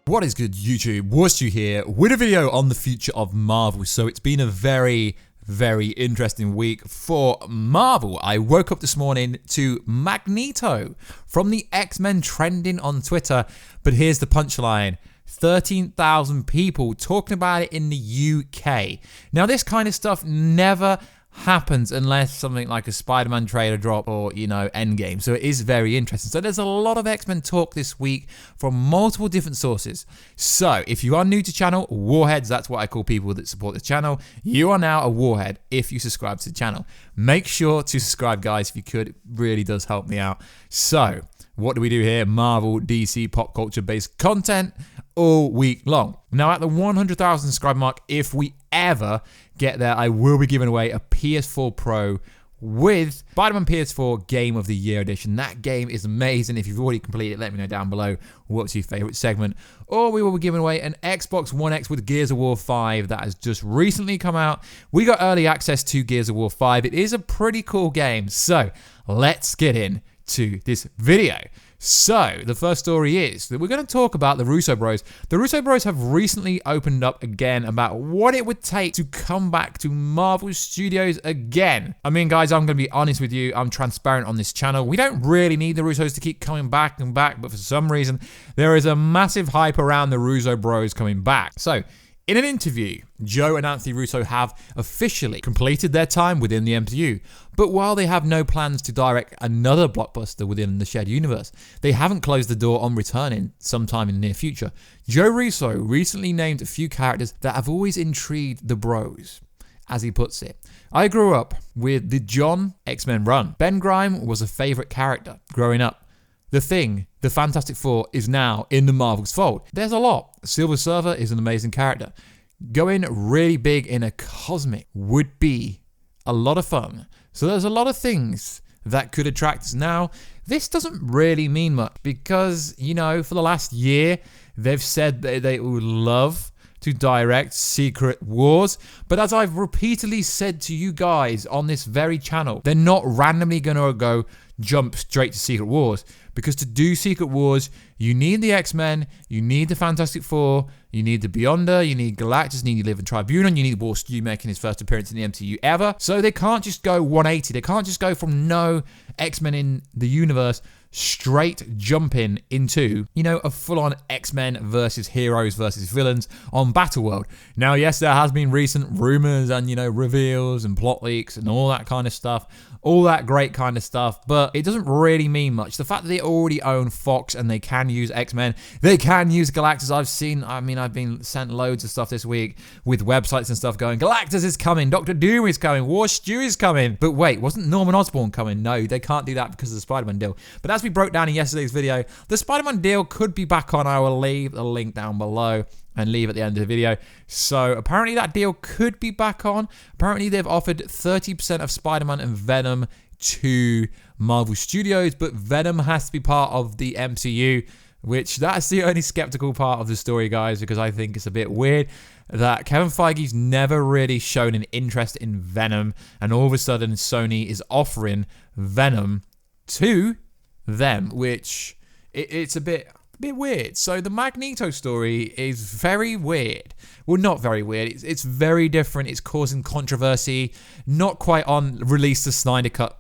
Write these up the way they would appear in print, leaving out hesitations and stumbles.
What is good, YouTube? Warstu here with a video on the future of Marvel. So it's been a very interesting week for Marvel. I woke up this morning to Magento from the X-Men trending on Twitter, but here's the punchline. 13,000 people talking about it in the UK. Now, this kind of stuff never happens unless something like a Spider-Man trailer drop or, EndGame. So it is very interesting. So there's a lot of X-Men talk this week from multiple different sources. So if you are new to channel, Warheads, that's what I call people that support the channel. You are now a Warhead if you subscribe to the channel. Make sure to subscribe, guys, if you could. It really does help me out. So what do we do here? Marvel, DC, pop culture based content all week long. Now at the 100,000 subscriber mark, if we ever get there, I will be giving away a PS4 Pro with Spider-Man PS4 Game of the Year Edition. That game is amazing. If you've already completed it, let me know down below what's your favorite segment. Or we will be giving away an Xbox One X with Gears of War 5 that has just recently come out. We got early access to Gears of War 5. It is a pretty cool game. So let's get into this video. So, the first story is that we're going to talk about the Russo Bros. The Russo Bros have recently opened up again about what it would take to come back to Marvel Studios again. I mean, guys, I'm going to be honest with you. I'm transparent on this channel. We don't really need the Russos to keep coming back and back, but for some reason, there is a massive hype around the Russo Bros coming back. So, in an interview, Joe and Anthony Russo have officially completed their time within the MCU. But while they have no plans to direct another blockbuster within the shared universe, they haven't closed the door on returning sometime in the near future. Joe Russo recently named a few characters that have always intrigued the bros, as he puts it. I grew up with the John X-Men run. Ben Grimm was a favorite character growing up. The Thing, the Fantastic Four, is now in the Marvel's fold. There's a lot. Silver Surfer is an amazing character. Going really big in a cosmic would be a lot of fun. So there's a lot of things that could attract us. Now, this doesn't really mean much because, for the last year, they've said that they would love to direct Secret Wars. But as I've repeatedly said to you guys on this very channel, they're not randomly going to jump straight to Secret Wars. Because to do Secret Wars, you need the X-Men, you need the Fantastic Four, you need the Beyonder, you need Galactus, you need the Living Tribunal, you need Warstu making his first appearance in the MCU ever. So they can't just go 180. They can't just go from no X-Men in the universe straight jumping into, a full-on X-Men versus heroes versus villains on Battleworld. Now, yes, there has been recent rumors and, reveals and plot leaks and all that kind of stuff. All that great kind of stuff, but it doesn't really mean much. The fact that they already own Fox and they can use X-Men, they can use Galactus. I've been sent loads of stuff this week with websites and stuff going, Galactus is coming, Doctor Doom is coming, Warstu is coming. But wait, wasn't Norman Osborn coming? No, they can't do that because of the Spider-Man deal. But as we broke down in yesterday's video, the Spider-Man deal could be back on. I will leave the link down below and leave at the end of the video. So apparently that deal could be back on. Apparently they've offered 30% of Spider-Man and Venom to Marvel Studios, but Venom has to be part of the MCU, which that's the only skeptical part of the story, guys, because I think it's a bit weird that Kevin Feige's never really shown an interest in Venom, and all of a sudden Sony is offering Venom to them, which it's a bit weird. So the Magneto story is very weird. Well, not very weird. It's very different. It's causing controversy. Not quite on release the Snyder Cut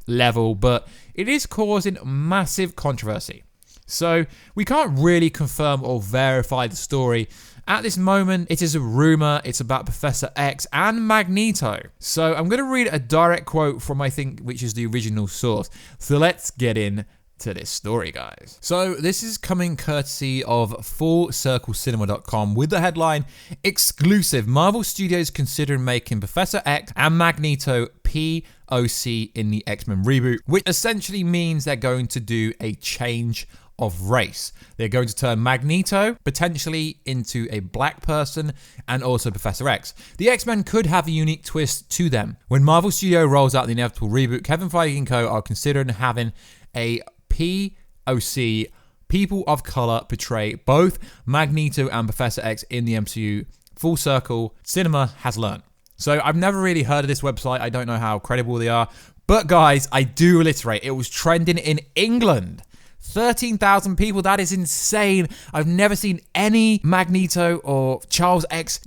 level, but it is causing massive controversy. So we can't really confirm or verify the story. At this moment, it is a rumor. It's about Professor X and Magneto. So I'm going to read a direct quote from, which is the original source. So let's get in to this story, guys. So this is coming courtesy of FullCircleCinema.com with the headline, Exclusive, Marvel Studios considering making Professor X and Magneto POC in the X-Men reboot, which essentially means they're going to do a change of race. They're going to turn Magneto potentially into a black person and also Professor X. The X-Men could have a unique twist to them. When Marvel Studio rolls out the inevitable reboot, Kevin Feige and co are considering having a POC, people of color, portray both Magneto and Professor X in the MCU. Full Circle Cinema has learned. So I've never really heard of this website. I don't know how credible they are. But guys, I do reiterate, it was trending in England. 13,000 people. That is insane. I've never seen any Magneto or Charles X,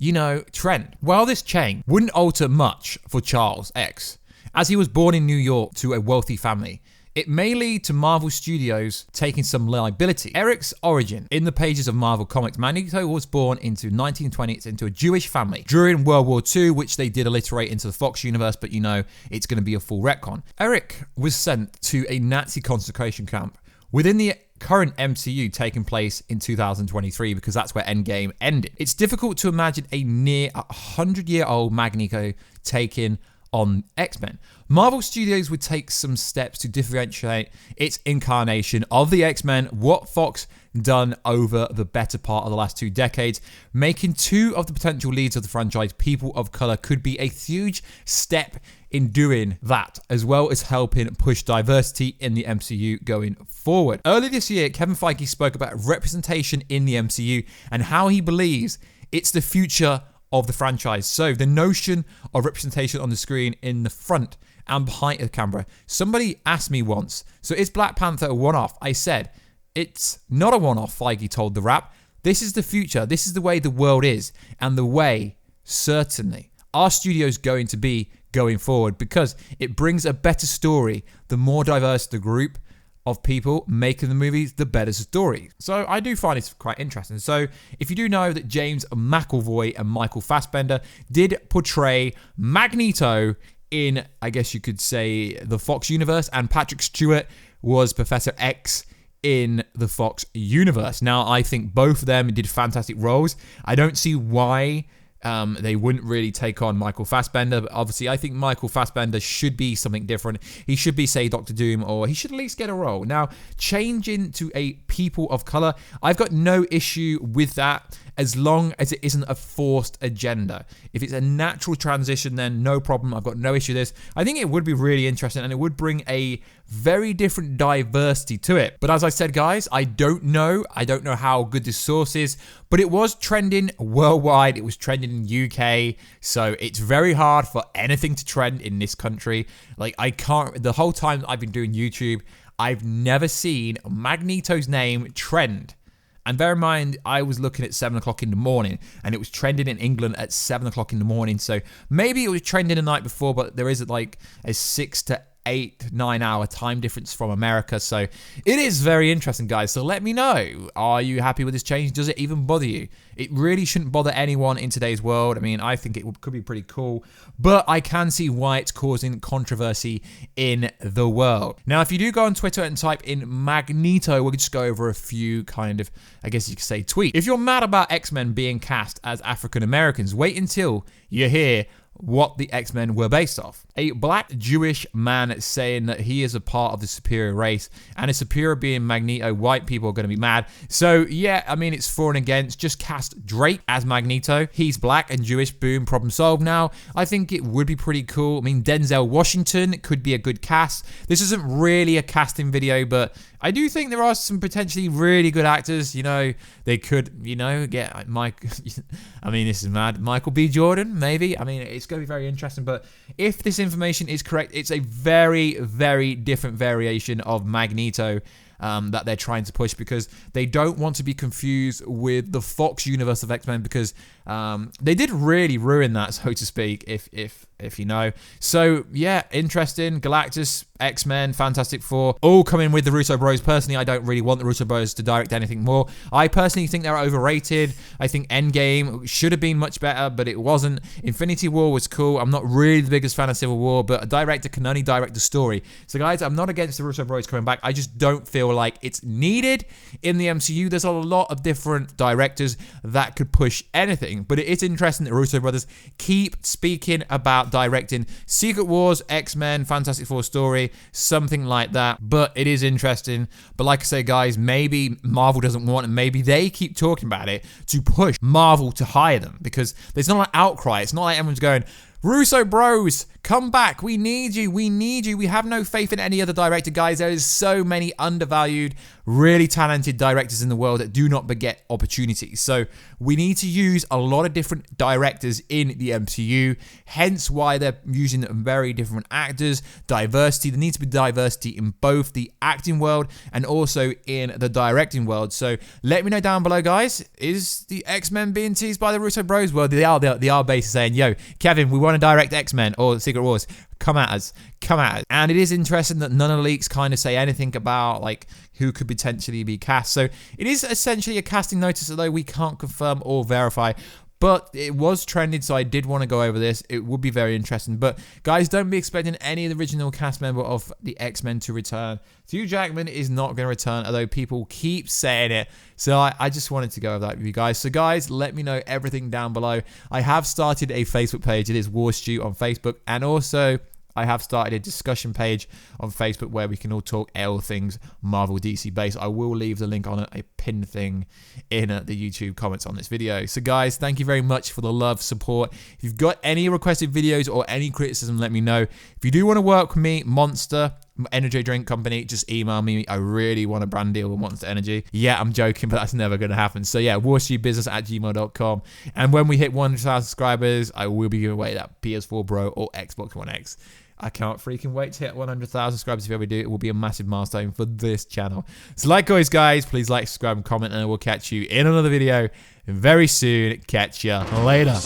trend. While this change wouldn't alter much for Charles X, as he was born in New York to a wealthy family, it may lead to Marvel Studios taking some liability. Eric's origin in the pages of Marvel Comics. Magneto was born into 1920s into a Jewish family during World War II, which they did alliterate into the Fox universe, but it's going to be a full retcon. Eric was sent to a Nazi concentration camp within the current MCU taking place in 2023, because that's where EndGame ended. It's difficult to imagine a near 100-year-old Magneto taking on X-Men. Marvel Studios would take some steps to differentiate its incarnation of the X-Men, what Fox done over the better part of the last 2 decades. Making 2 of the potential leads of the franchise people of color could be a huge step in doing that, as well as helping push diversity in the MCU going forward. Earlier this year, Kevin Feige spoke about representation in the MCU and how he believes it's the future of the franchise. So the notion of representation on the screen in the front and behind the camera. Somebody asked me once, so is Black Panther a one-off? I said, it's not a one-off, Feige told The Wrap. This is the future. This is the way the world is, and the way, certainly, our studio's going to be going forward, because it brings a better story. The more diverse the group of people making the movies, the better story. So I do find this quite interesting. So if you do know that James McAvoy and Michael Fassbender did portray Magneto in, I guess you could say, the Fox universe, and Patrick Stewart was Professor X in the Fox universe. Now, I think both of them did fantastic roles. I don't see why they wouldn't really take on Michael Fassbender, but obviously I think Michael Fassbender should be something different. He should be, say, Doctor Doom, or he should at least get a role. Now, changing to a people of color, I've got no issue with that, as long as it isn't a forced agenda. If it's a natural transition, then no problem. I've got no issue with this. I think it would be really interesting, and it would bring a very different diversity to it. But as I said, guys, I don't know how good this source is, but it was trending worldwide. It was trending in UK, so it's very hard for anything to trend in this country. Like, the whole time I've been doing YouTube, I've never seen Magneto's name trend. And bear in mind, I was looking at 7 o'clock in the morning, and it was trending in England at 7 o'clock in the morning. So maybe it was trending the night before, but there is like a 6 to 8, 9 hour time difference from America. So it is very interesting, guys. So let me know. Are you happy with this change? Does it even bother you? It really shouldn't bother anyone in today's world. I mean, I think it could be pretty cool, but I can see why it's causing controversy in the world. Now, if you do go on Twitter and type in Magneto, we'll just go over a few kind of, I guess you could say, tweets. If you're mad about X-Men being cast as African Americans, wait until you hear what the X-Men were based off. A black Jewish man saying that he is a part of the superior race, and a superior being Magneto. White people are going to be mad. So yeah, I mean, it's for and against. Just cast Drake as Magneto. He's black and Jewish. Boom, problem solved. Now, I think it would be pretty cool. I mean, Denzel Washington could be a good cast. This isn't really a casting video, but I do think there are some potentially really good actors. They could, get Mike. I mean, this is mad. Michael B. Jordan, maybe. I mean, it's going to be very interesting. But if this information is correct, it's a very, very different variation of Magneto that they're trying to push, because they don't want to be confused with the Fox universe of X-Men, because they did really ruin that, so to speak, if you know. So yeah, interesting. Galactus, X-Men, Fantastic Four, all coming with the Russo Bros. Personally, I don't really want the Russo Bros. To direct anything more. I personally think they're overrated. I think EndGame should have been much better, but it wasn't. Infinity War was cool. I'm not really the biggest fan of Civil War, but a director can only direct the story. So guys, I'm not against the Russo Bros. Coming back. I just don't feel like it's needed in the MCU. There's a lot of different directors that could push anything, but it is interesting that Russo brothers keep speaking about directing Secret Wars, X-Men, Fantastic Four story, something like that. But it is interesting. But like I say, guys, maybe Marvel doesn't want it. Maybe they keep talking about it to push Marvel to hire them, because there's not an outcry. It's not like everyone's going, Russo Bros, come back. We need you. We need you. We have no faith in any other director, guys. There is so many undervalued really talented directors in the world that do not beget opportunities. So we need to use a lot of different directors in the MCU, hence why they're using very different actors, diversity. There needs to be diversity in both the acting world and also in the directing world. So let me know down below, guys, is the X-Men being teased by the Russo bros? Well, they are basically saying, yo, Kevin, we want to direct X-Men or Secret Wars. Come at us. And it is interesting that none of the leaks kind of say anything about like who could potentially be cast. So it is essentially a casting notice, although we can't confirm or verify. But it was trending, so I did want to go over this. It would be very interesting. But guys, don't be expecting any of the original cast member of the X-Men to return. Hugh Jackman is not going to return, although people keep saying it. So I just wanted to go over that with you guys. So guys, let me know everything down below. I have started a Facebook page. It is Warstu on Facebook. And also, I have started a discussion page on Facebook where we can all talk all things Marvel DC based. I will leave the link on a pinned thing in the YouTube comments on this video. So guys, thank you very much for the love, support. If you've got any requested videos or any criticism, let me know. If you do want to work with me, Monster Energy Drink Company, just email me. I really want a brand deal with Monster Energy. Yeah, I'm joking, but that's never going to happen. So yeah, warstubusiness@gmail.com. And when we hit 100,000 subscribers, I will be giving away that PS4 Pro or Xbox One X. I can't freaking wait to hit 100,000 subscribers. If you ever do, it will be a massive milestone for this channel. So like always, guys, please like, subscribe, and comment, and I will catch you in another video very soon. Catch ya later.